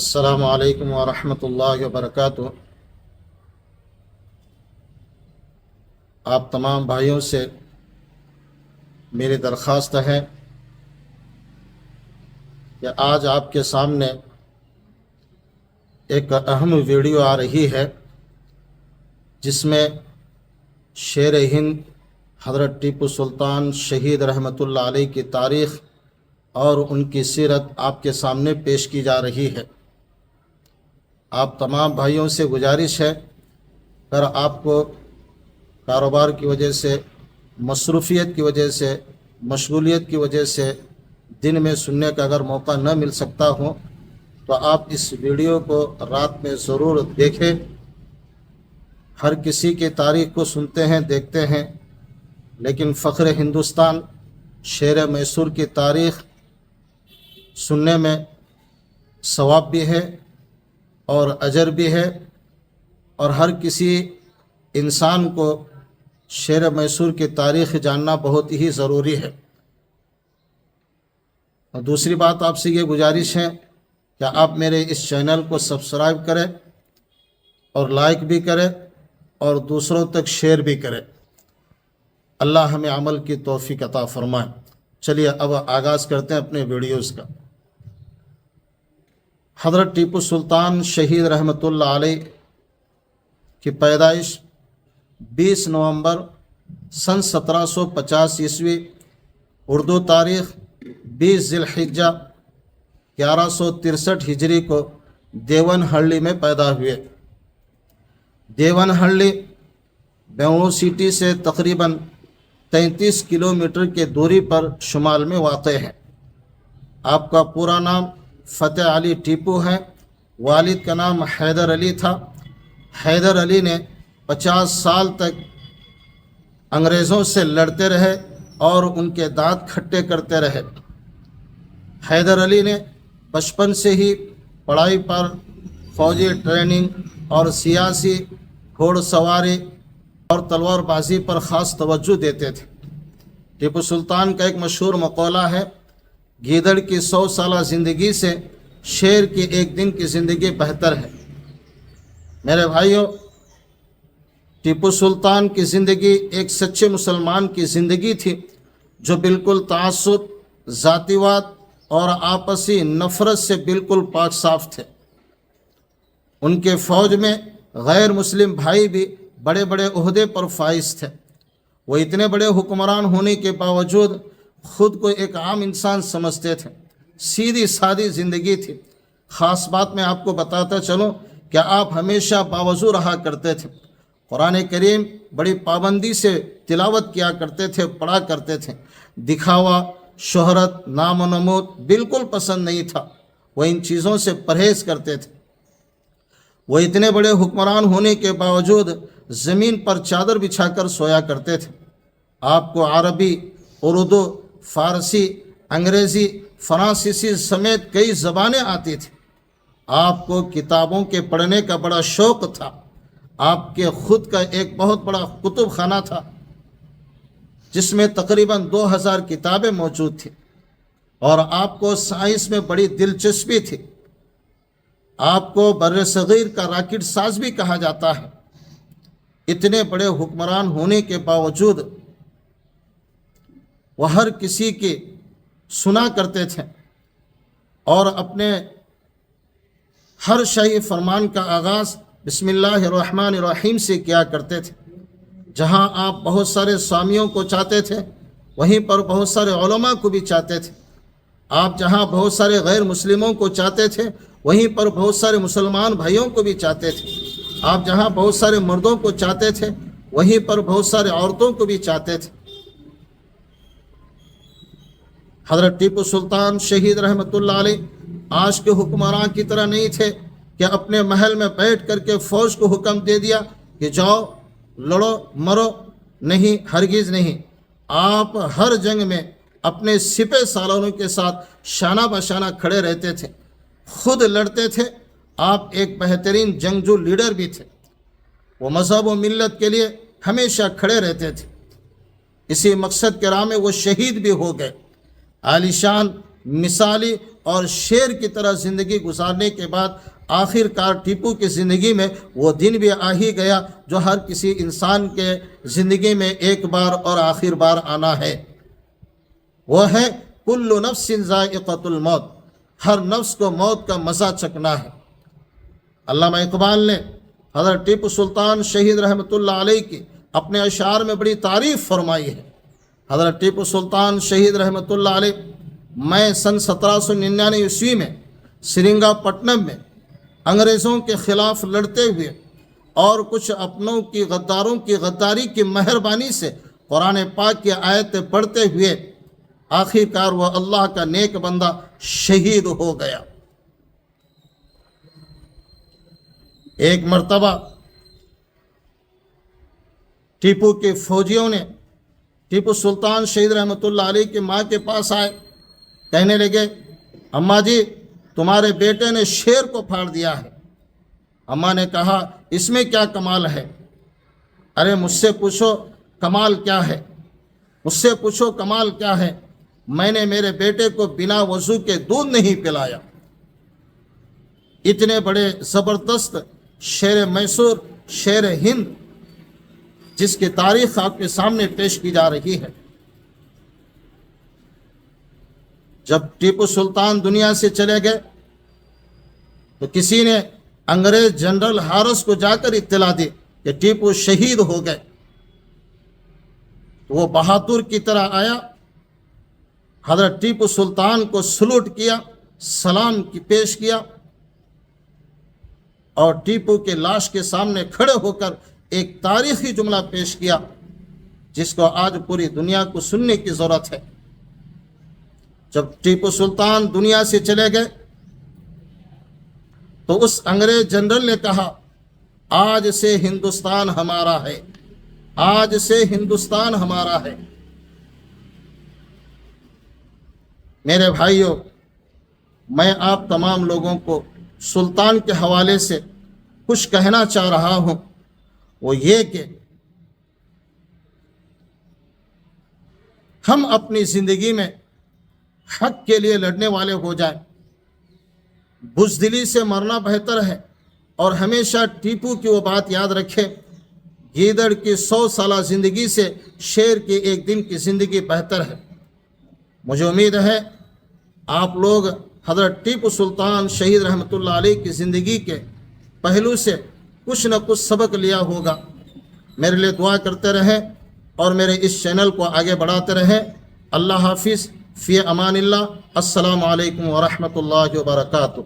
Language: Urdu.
السلام علیکم ورحمۃ اللہ وبرکاتہ۔ آپ تمام بھائیوں سے میری درخواست ہے کہ آج آپ کے سامنے ایک اہم ویڈیو آ رہی ہے جس میں شیر ہند حضرت ٹیپو سلطان شہید رحمۃ اللہ علیہ کی تاریخ اور ان کی سیرت آپ کے سامنے پیش کی جا رہی ہے۔ آپ تمام بھائیوں سے گزارش ہے، اگر آپ کو کاروبار کی وجہ سے، مصروفیت کی وجہ سے، مشغولیت کی وجہ سے دن میں سننے کا اگر موقع نہ مل سکتا ہو تو آپ اس ویڈیو کو رات میں ضرور دیکھیں۔ ہر کسی کی تاریخ کو سنتے ہیں، دیکھتے ہیں، لیکن فخر ہندوستان شیر میسور کی تاریخ سننے میں ثواب بھی ہے اور اجر بھی ہے، اور ہر کسی انسان کو شیر میسور کی تاریخ جاننا بہت ہی ضروری ہے۔ اور دوسری بات آپ سے یہ گزارش ہے کہ آپ میرے اس چینل کو سبسکرائب کریں اور لائک بھی کریں اور دوسروں تک شیئر بھی کریں۔ اللہ ہمیں عمل کی توفیق عطا فرمائے۔ چلیے اب آغاز کرتے ہیں اپنے ویڈیوز کا۔ حضرت ٹیپو سلطان شہید رحمۃ اللہ علیہ کی پیدائش 20 نومبر سن 1750 عیسوی، اردو تاریخ 20 ذی الحجہ 1163 ہجری کو دیون ہڑی میں پیدا ہوئے۔ دیون ہڑی بنگلورو سٹی سے تقریباً 33 کلومیٹر کی دوری پر شمال میں واقع ہے۔ آپ کا پورا نام فتح علی ٹیپو ہے۔ والد کا نام حیدر علی تھا۔ حیدر علی نے 50 سال تک انگریزوں سے لڑتے رہے اور ان کے دانت کھٹے کرتے رہے۔ حیدر علی نے بچپن سے ہی پڑھائی پر، فوجی ٹریننگ اور سیاسی، گھوڑ سواری اور تلوار بازی پر خاص توجہ دیتے تھے۔ ٹیپو سلطان کا ایک مشہور مقولہ ہے، گیدڑ کی 100 سالہ زندگی سے شیر کی ایک دن کی زندگی بہتر ہے۔ میرے بھائیوں، ٹیپو سلطان کی زندگی ایک سچے مسلمان کی زندگی تھی جو بالکل تعصب، ذاتی واد اور آپسی نفرت سے بالکل پاک صاف تھے۔ ان کے فوج میں غیر مسلم بھائی بھی بڑے بڑے عہدے پر فائز تھے۔ وہ اتنے بڑے حکمران ہونے کے باوجود خود کو ایک عام انسان سمجھتے تھے۔ سیدھی سادی زندگی تھی۔ خاص بات میں آپ کو بتاتا چلوں کہ آپ ہمیشہ باوضو رہا کرتے تھے۔ قرآن کریم بڑی پابندی سے تلاوت کیا کرتے تھے، پڑھا کرتے تھے۔ دکھاوا، شہرت، نام و نمود بالکل پسند نہیں تھا۔ وہ ان چیزوں سے پرہیز کرتے تھے۔ وہ اتنے بڑے حکمران ہونے کے باوجود زمین پر چادر بچھا کر سویا کرتے تھے۔ آپ کو عربی، اردو، فارسی، انگریزی، فرانسیسی سمیت کئی زبانیں آتی تھیں۔ آپ کو کتابوں کے پڑھنے کا بڑا شوق تھا۔ آپ کے خود کا ایک بہت بڑا کتب خانہ تھا جس میں تقریباً 2000 کتابیں موجود تھیں، اور آپ کو سائنس میں بڑی دلچسپی تھی۔ آپ کو بر صغیر کا راکٹ ساز بھی کہا جاتا ہے۔ اتنے بڑے حکمران ہونے کے باوجود وہ ہر کسی کی سنا کرتے تھے اور اپنے ہر شرعی فرمان کا آغاز بسم اللہ الرحمن الرحیم سے کیا کرتے تھے۔ جہاں آپ بہت سارے سوامیوں کو چاہتے تھے، وہیں پر بہت سارے علماء کو بھی چاہتے تھے۔ آپ جہاں بہت سارے غیر مسلموں کو چاہتے تھے، وہیں پر بہت سارے مسلمان بھائیوں کو بھی چاہتے تھے۔ آپ جہاں بہت سارے مردوں کو چاہتے تھے، وہیں پر بہت سارے عورتوں کو بھی چاہتے تھے۔ حضرت ٹیپو سلطان شہید رحمۃ اللہ علیہ آج کے حکمران کی طرح نہیں تھے کہ اپنے محل میں بیٹھ کر کے فوج کو حکم دے دیا کہ جاؤ لڑو مرو۔ نہیں، ہرگز نہیں۔ آپ ہر جنگ میں اپنے سپہ سالاروں کے ساتھ شانہ بشانہ کھڑے رہتے تھے، خود لڑتے تھے۔ آپ ایک بہترین جنگجو لیڈر بھی تھے۔ وہ مذہب و ملت کے لیے ہمیشہ کھڑے رہتے تھے۔ اسی مقصد کے راہ میں وہ شہید بھی ہو گئے۔ عالی شان، مثالی اور شیر کی طرح زندگی گزارنے کے بعد آخر کار ٹیپو کی زندگی میں وہ دن بھی آ ہی گیا جو ہر کسی انسان کے زندگی میں ایک بار اور آخر بار آنا ہے، وہ ہے کل نفس ذائقۃ الموت، ہر نفس کو موت کا مزہ چکھنا ہے۔ علامہ اقبال نے حضرت ٹیپو سلطان شہید رحمۃ اللہ علیہ کی اپنے اشعار میں بڑی تعریف فرمائی ہے۔ حضرت ٹیپو سلطان شہید رحمۃ اللہ علیہ میں سن 1799 عیسوی میں سرنگا پٹنم میں انگریزوں کے خلاف لڑتے ہوئے اور کچھ اپنوں کی غداروں کی غداری کی مہربانی سے قرآن پاک کی آیتیں پڑھتے ہوئے آخر کار وہ اللہ کا نیک بندہ شہید ہو گیا۔ ایک مرتبہ ٹیپو کے فوجیوں نے ٹیپو سلطان شہید رحمۃ اللہ علیہ کی ماں کے پاس آئے، کہنے لگے اماں جی تمہارے بیٹے نے شیر کو پھاڑ دیا ہے۔ اماں نے کہا اس میں کیا کمال ہے؟ ارے مجھ سے پوچھو کمال کیا ہے، مجھ سے پوچھو کمال کیا ہے؟ میں نے میرے بیٹے کو بنا وضو کے دودھ نہیں پلایا۔ اتنے بڑے زبردست شیر میسور، شیر ہند، جس کی تاریخ آپ کے سامنے پیش کی جا رہی ہے۔ جب ٹیپو سلطان دنیا سے چلے گئے تو کسی نے انگریز جنرل ہارس کو جا کر اطلاع دی کہ ٹیپو شہید ہو گئے۔ وہ بہادر کی طرح آیا، حضرت ٹیپو سلطان کو سلوٹ کیا، سلام پیش کیا اور ٹیپو کے لاش کے سامنے کھڑے ہو کر ایک تاریخی جملہ پیش کیا جس کو آج پوری دنیا کو سننے کی ضرورت ہے۔ جب ٹیپو سلطان دنیا سے چلے گئے تو اس انگریز جنرل نے کہا آج سے ہندوستان ہمارا ہے، آج سے ہندوستان ہمارا ہے۔ میرے بھائیوں، میں آپ تمام لوگوں کو سلطان کے حوالے سے کچھ کہنا چاہ رہا ہوں، وہ یہ کہ ہم اپنی زندگی میں حق کے لیے لڑنے والے ہو جائیں۔ بزدلی سے مرنا بہتر ہے، اور ہمیشہ ٹیپو کی وہ بات یاد رکھے، گیدڑ کی 100 سالہ زندگی سے شیر کی ایک دن کی زندگی بہتر ہے۔ مجھے امید ہے آپ لوگ حضرت ٹیپو سلطان شہید رحمۃ اللہ علیہ کی زندگی کے پہلو سے کچھ نہ کچھ سبق لیا ہوگا۔ میرے لیے دعا کرتے رہیں اور میرے اس چینل کو آگے بڑھاتے رہیں۔ اللہ حافظ، فی امان اللہ، السلام علیکم ورحمۃ اللہ وبرکاتہ۔